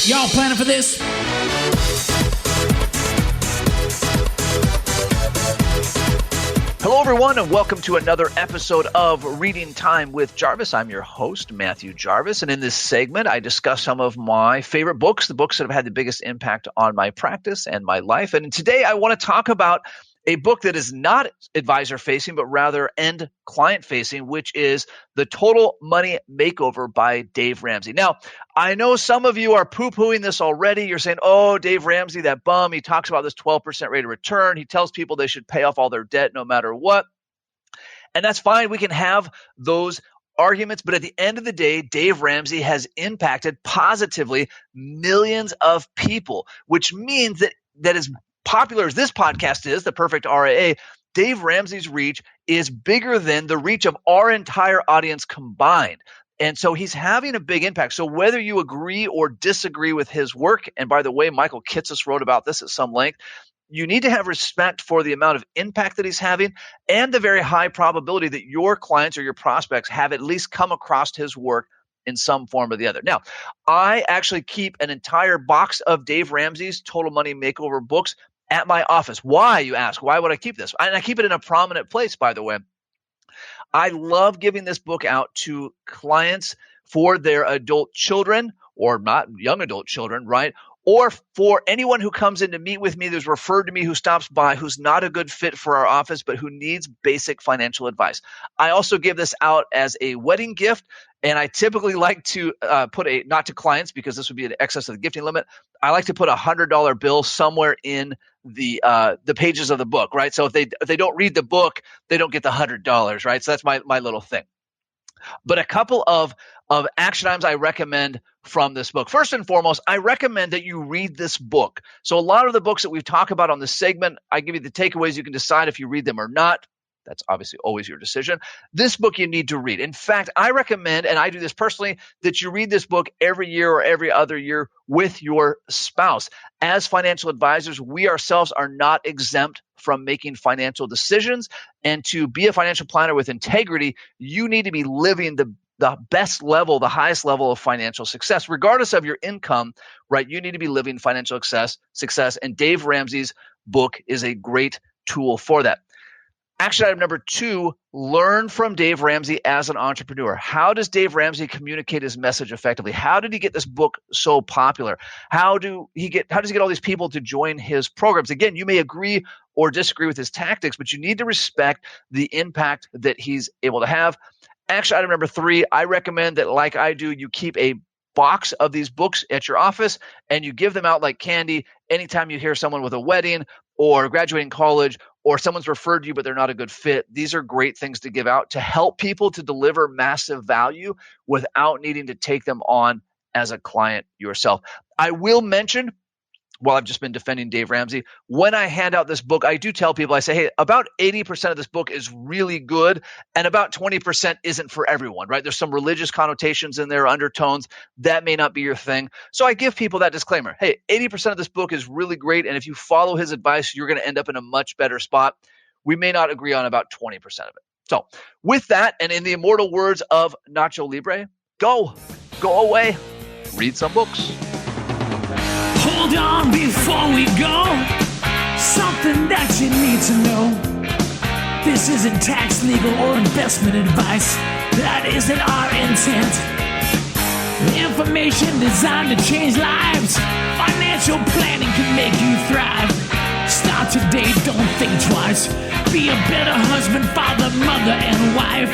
Y'all planning for this? Hello, everyone, and welcome to another episode of Reading Time with Jarvis. I'm your host, Matthew Jarvis, and in this segment, I discuss some of my favorite books, the books that have had the biggest impact on my practice and my life. And today, I want to talk about a book that is not advisor-facing, but rather end client-facing, which is The Total Money Makeover by Dave Ramsey. Now, I know some of you are poo-pooing this already. You're saying, oh, Dave Ramsey, that bum, he talks about this 12% rate of return. He tells people they should pay off all their debt no matter what. And that's fine. We can have those arguments, but at the end of the day, Dave Ramsey has impacted positively millions of people, which means that as popular as this podcast is, The Perfect RIA, Dave Ramsey's reach is bigger than the reach of our entire audience combined. And so he's having a big impact. So whether you agree or disagree with his work, and by the way, Michael Kitces wrote about this at some length, you need to have respect for the amount of impact that he's having and the very high probability that your clients or your prospects have at least come across his work in some form or the other. Now, I actually keep an entire box of Dave Ramsey's Total Money Makeover books at my office. Why, you ask? Why would I keep this? And I keep it in a prominent place, by the way. I love giving this book out to clients for their adult children, or not young adult children, right? Or for anyone who comes in to meet with me, who's referred to me, who stops by, who's not a good fit for our office, but who needs basic financial advice. I also give this out as a wedding gift, and I typically like to put not to clients because this would be in excess of the gifting limit. I like to put a $100 bill somewhere in the pages of the book, right? So if they don't read the book, they don't get the $100, right? So that's my little thing. But a couple of action items I recommend from this book. First and foremost, I recommend that you read this book. So a lot of the books that we've talked about on this segment, I give you the takeaways. You can decide if you read them or not. That's obviously always your decision. This book you need to read. In fact, I recommend, and I do this personally, that you read this book every year or every other year with your spouse. As financial advisors, we ourselves are not exempt from making financial decisions. And to be a financial planner with integrity, you need to be living the best level, the highest level of financial success, regardless of your income, right? You need to be living financial success. And Dave Ramsey's book is a great tool for that. Action item number 2, learn from Dave Ramsey as an entrepreneur. How does Dave Ramsey communicate his message effectively? How did he get this book so popular? How does he get all these people to join his programs? Again, you may agree or disagree with his tactics, but you need to respect the impact that he's able to have. Action item number 3, I recommend that, like I do, you keep a box of these books at your office and you give them out like candy anytime you hear someone with a wedding or graduating college or someone's referred to you but they're not a good fit. These are great things to give out to help people to deliver massive value without needing to take them on as a client yourself. I will mention, while I've just been defending Dave Ramsey, when I hand out this book, I do tell people, I say, hey, about 80% of this book is really good and about 20% isn't for everyone, right? There's some religious connotations in there, undertones. That may not be your thing. So I give people that disclaimer. Hey, 80% of this book is really great, and if you follow his advice, you're going to end up in a much better spot. We may not agree on about 20% of it. So with that, and in the immortal words of Nacho Libre, go away, read some books. Hold on before we go. Something that you need to know. This isn't tax, legal, or investment advice. That isn't our intent. Information designed to change lives. Financial planning can make you thrive. Start today, don't think twice. Be a better husband, father, mother, and wife.